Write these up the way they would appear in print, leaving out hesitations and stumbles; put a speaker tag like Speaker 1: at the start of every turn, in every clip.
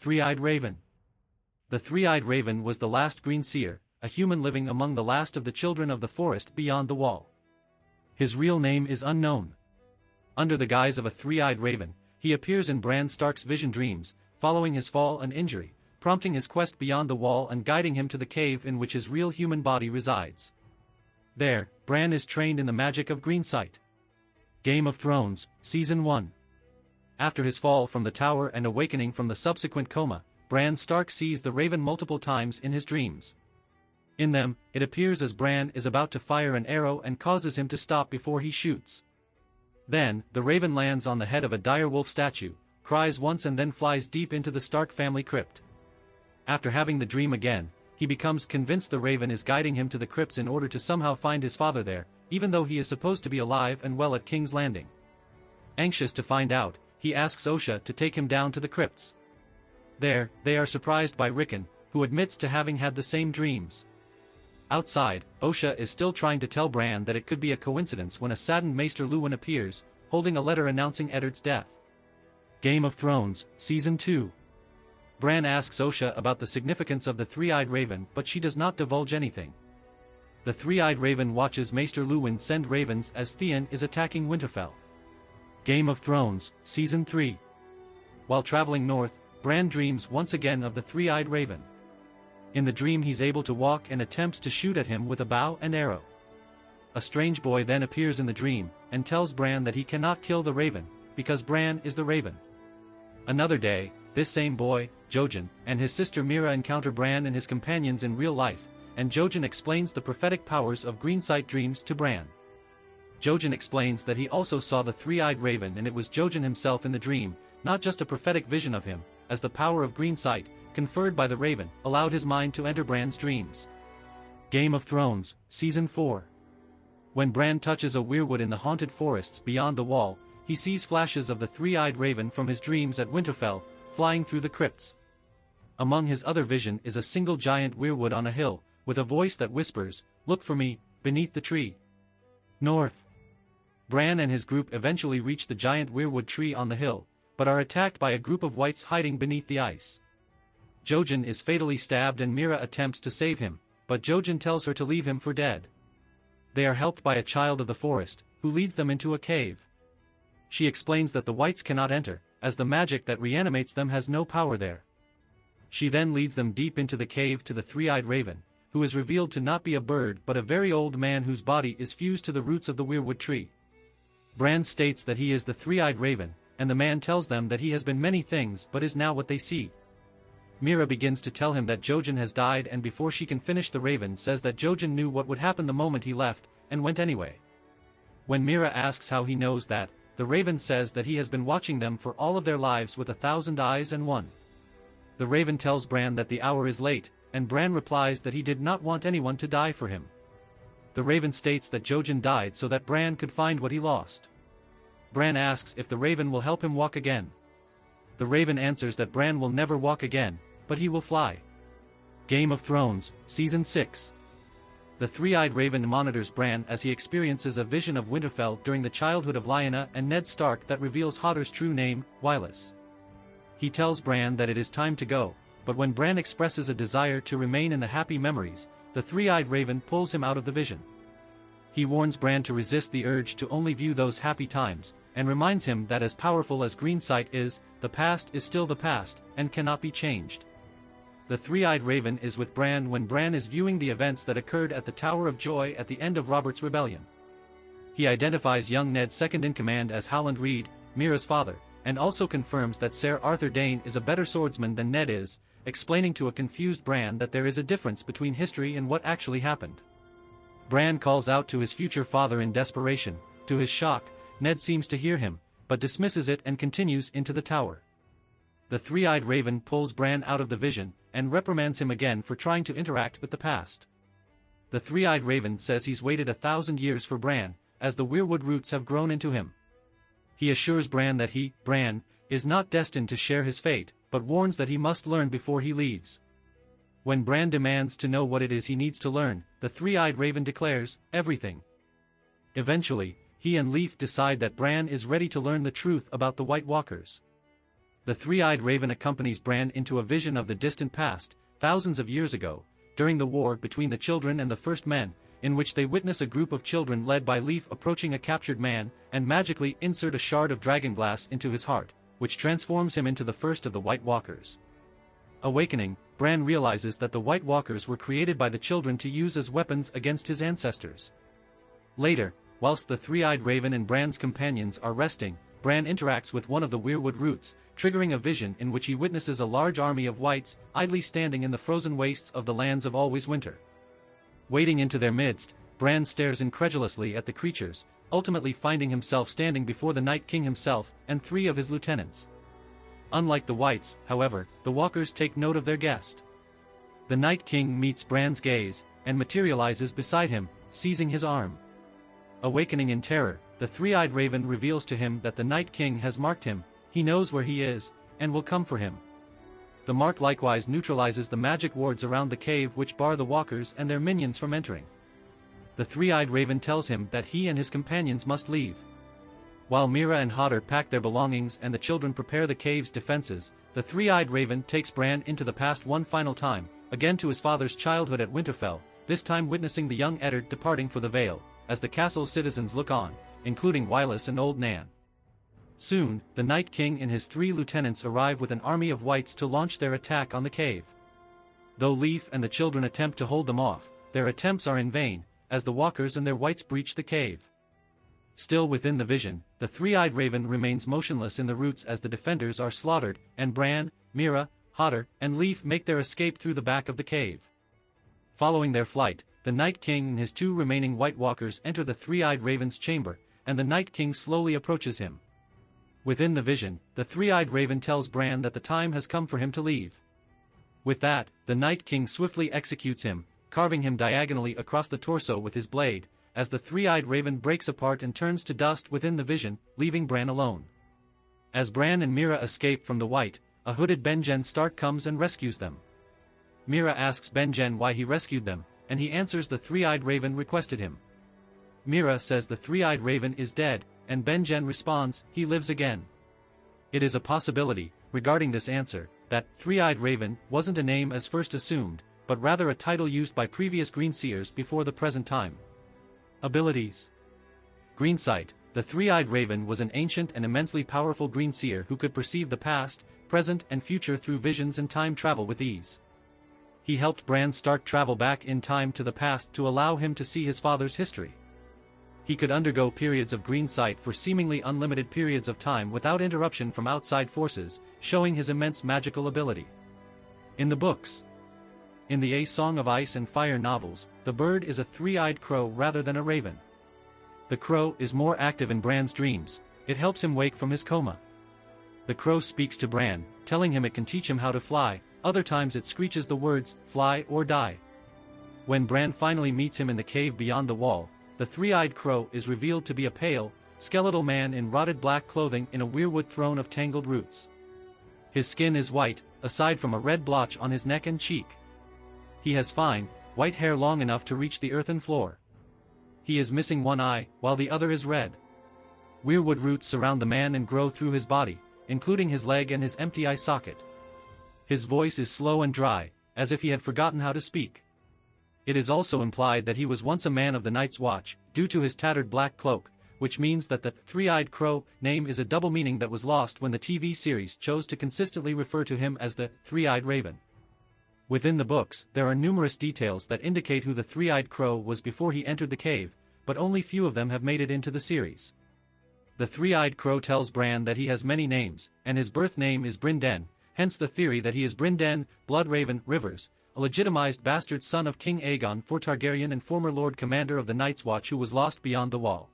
Speaker 1: Three-Eyed Raven. The Three-Eyed Raven was the last green seer, a human living among the last of the children of the forest beyond the wall. His real name is unknown. Under the guise of a three-eyed raven, he appears in Bran Stark's vision dreams, following his fall and injury, prompting his quest beyond the wall and guiding him to the cave in which his real human body resides. There, Bran is trained in the magic of green sight. Game of Thrones, Season 1. After his fall from the tower and awakening from the subsequent coma, Bran Stark sees the raven multiple times in his dreams. In them, it appears as Bran is about to fire an arrow and causes him to stop before he shoots. Then, the raven lands on the head of a direwolf statue, cries once and then flies deep into the Stark family crypt. After having the dream again, he becomes convinced the raven is guiding him to the crypts in order to somehow find his father there, even though he is supposed to be alive and well at King's Landing. Anxious to find out, he asks Osha to take him down to the crypts. There, they are surprised by Rickon, who admits to having had the same dreams. Outside, Osha is still trying to tell Bran that it could be a coincidence when a saddened Maester Luwin appears, holding a letter announcing Eddard's death. Game of Thrones, Season 2. Bran asks Osha about the significance of the Three-Eyed Raven, but she does not divulge anything. The Three-Eyed Raven watches Maester Luwin send ravens as Theon is attacking Winterfell. Game of Thrones, Season 3. While traveling north, Bran dreams once again of the Three-Eyed Raven. In the dream he's able to walk and attempts to shoot at him with a bow and arrow. A strange boy then appears in the dream, and tells Bran that he cannot kill the raven, because Bran is the raven. Another day, this same boy, Jojen, and his sister Mira encounter Bran and his companions in real life, and Jojen explains the prophetic powers of green sight dreams to Bran. Jojen explains that he also saw the three-eyed raven and it was Jojen himself in the dream, not just a prophetic vision of him, as the power of green sight, conferred by the raven, allowed his mind to enter Bran's dreams. Game of Thrones, Season 4. When Bran touches a weirwood in the haunted forests beyond the wall, he sees flashes of the three-eyed raven from his dreams at Winterfell, flying through the crypts. Among his other vision is a single giant weirwood on a hill, with a voice that whispers, "Look for me, beneath the tree." North. Bran and his group eventually reach the giant weirwood tree on the hill, but are attacked by a group of wights hiding beneath the ice. Jojen is fatally stabbed and Mira attempts to save him, but Jojen tells her to leave him for dead. They are helped by a child of the forest, who leads them into a cave. She explains that the wights cannot enter, as the magic that reanimates them has no power there. She then leads them deep into the cave to the three-eyed raven, who is revealed to not be a bird but a very old man whose body is fused to the roots of the weirwood tree. Bran states that he is the three-eyed raven, and the man tells them that he has been many things but is now what they see. Mira begins to tell him that Jojen has died, and before she can finish, the raven says that Jojen knew what would happen the moment he left, and went anyway. When Mira asks how he knows that, the raven says that he has been watching them for all of their lives with 1,000 eyes and one. The raven tells Bran that the hour is late, and Bran replies that he did not want anyone to die for him. The raven states that Jojen died so that Bran could find what he lost. Bran asks if the raven will help him walk again. The raven answers that Bran will never walk again, but he will fly. Game of Thrones, Season 6. The three-eyed raven monitors Bran as he experiences a vision of Winterfell during the childhood of Lyanna and Ned Stark that reveals Hodder's true name, Wylis. He tells Bran that it is time to go, but when Bran expresses a desire to remain in the happy memories, the three-eyed raven pulls him out of the vision. He warns Bran to resist the urge to only view those happy times, and reminds him that as powerful as green sight is, the past is still the past, and cannot be changed. The three-eyed raven is with Bran when Bran is viewing the events that occurred at the Tower of Joy at the end of Robert's rebellion. He identifies young Ned's second-in-command as Howland Reed, Mira's father, and also confirms that Ser Arthur Dayne is a better swordsman than Ned is, explaining to a confused Bran that there is a difference between history and what actually happened. Bran calls out to his future father in desperation. To his shock, Ned seems to hear him, but dismisses it and continues into the tower. The three-eyed raven pulls Bran out of the vision, and reprimands him again for trying to interact with the past. The three-eyed raven says he's waited 1,000 years for Bran, as the weirwood roots have grown into him. He assures Bran that he, Bran, is not destined to share his fate, but warns that he must learn before he leaves. When Bran demands to know what it is he needs to learn, the three-eyed raven declares, everything. Eventually, he and Leaf decide that Bran is ready to learn the truth about the White Walkers. the three-eyed raven accompanies Bran into a vision of the distant past, thousands of years ago, during the war between the children and the first men, in which they witness a group of children led by Leaf approaching a captured man and magically insert a shard of dragonglass into his heart, which transforms him into the first of the White Walkers. Awakening, Bran realizes that the White Walkers were created by the children to use as weapons against his ancestors. Later, whilst the three-eyed raven and Bran's companions are resting, Bran interacts with one of the weirwood roots, triggering a vision in which he witnesses a large army of whites idly standing in the frozen wastes of the lands of Always Winter. Wading into their midst, Bran stares incredulously at the creatures, ultimately finding himself standing before the Night King himself and 3 of his lieutenants. Unlike the whites, however, the walkers take note of their guest. The Night King meets Bran's gaze, and materializes beside him, seizing his arm. Awakening in terror, the three-eyed raven reveals to him that the Night King has marked him, he knows where he is, and will come for him. The mark likewise neutralizes the magic wards around the cave which bar the walkers and their minions from entering. The three-eyed raven tells him that he and his companions must leave. While Mira and Hodder pack their belongings and the children prepare the cave's defenses, the three-eyed raven takes Bran into the past one final time, again to his father's childhood at Winterfell, this time witnessing the young Eddard departing for the Vale, as the castle citizens look on, including Wylis and Old Nan. Soon, the Night King and his 3 lieutenants arrive with an army of whites to launch their attack on the cave. Though Leaf and the children attempt to hold them off, their attempts are in vain, as the walkers and their whites breach the cave. Still within the vision, the three-eyed raven remains motionless in the roots as the defenders are slaughtered, and Bran, Mira, Hodder, and Leaf make their escape through the back of the cave. Following their flight, the Night King and his 2 remaining White Walkers enter the three-eyed raven's chamber, and the Night King slowly approaches him. Within the vision, the three-eyed raven tells Bran that the time has come for him to leave. With that, the Night King swiftly executes him, carving him diagonally across the torso with his blade, as the three-eyed raven breaks apart and turns to dust within the vision, leaving Bran alone. As Bran and Mira escape from the White, a hooded Benjen Stark comes and rescues them. Mira asks Benjen why he rescued them, and he answers the three-eyed raven requested him. Mira says the three-eyed raven is dead, and Benjen responds, he lives again. It is a possibility, regarding this answer, that three-eyed raven wasn't a name as first assumed, but rather a title used by previous Greenseers before the present time. Abilities. Greensight, the three-eyed raven was an ancient and immensely powerful Greenseer who could perceive the past, present and future through visions and time travel with ease. He helped Bran Stark travel back in time to the past to allow him to see his father's history. He could undergo periods of green sight for seemingly unlimited periods of time without interruption from outside forces, showing his immense magical ability. In the books. In the A Song of Ice and Fire novels, the bird is a three-eyed crow rather than a raven. The crow is more active in Bran's dreams, it helps him wake from his coma. The crow speaks to Bran, telling him it can teach him how to fly, other times it screeches the words, fly or die. When Bran finally meets him in the cave beyond the wall, the three-eyed crow is revealed to be a pale, skeletal man in rotted black clothing in a weirwood throne of tangled roots. His skin is white, aside from a red blotch on his neck and cheek. He has fine, white hair long enough to reach the earthen floor. He is missing one eye, while the other is red. Weirwood roots surround the man and grow through his body, including his leg and his empty eye socket. His voice is slow and dry, as if he had forgotten how to speak. It is also implied that he was once a man of the Night's Watch, due to his tattered black cloak, which means that the three-eyed crow name is a double meaning that was lost when the TV series chose to consistently refer to him as the three-eyed raven. Within the books, there are numerous details that indicate who the three-eyed crow was before he entered the cave, but only few of them have made it into the series. The three-eyed crow tells Bran that he has many names, and his birth name is Brynden, hence the theory that he is Brynden, Bloodraven, Rivers, a legitimized bastard son of King Aegon IV Targaryen and former Lord Commander of the Night's Watch who was lost beyond the wall.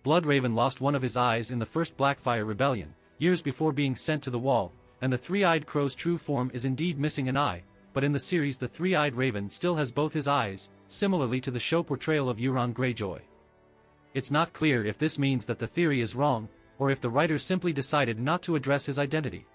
Speaker 1: Bloodraven lost one of his eyes in the first Blackfyre Rebellion, years before being sent to the wall, and the three-eyed crow's true form is indeed missing an eye, but in the series the three-eyed raven still has both his eyes, similarly to the show portrayal of Euron Greyjoy. It's not clear if this means that the theory is wrong, or if the writers simply decided not to address his identity.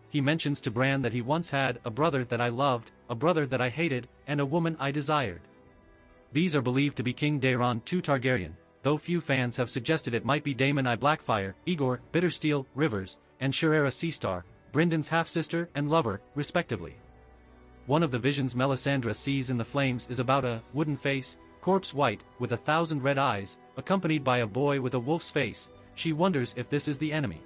Speaker 1: He mentions to Bran that he once had a brother that I loved, a brother that I hated, and a woman I desired. These are believed to be King Daeron II Targaryen, though few fans have suggested it might be Daemon I Blackfyre, Igor, Bittersteel, Rivers, and Sharera Seastar, Bryndon's half-sister and lover, respectively. One of the visions Melisandre sees in the flames is about a wooden face, corpse white, with 1,000 red eyes, accompanied by a boy with a wolf's face. She wonders if this is the enemy.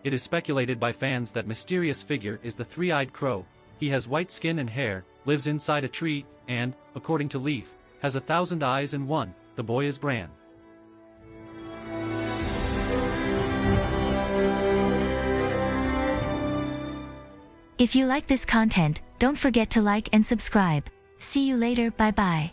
Speaker 1: It is speculated by fans that mysterious figure is the three-eyed crow. He has white skin and hair, lives inside a tree, and, according to Leaf, has 1,000 eyes and one. The boy is Bran.
Speaker 2: If you like this content, don't forget to like and subscribe. See you later, bye bye.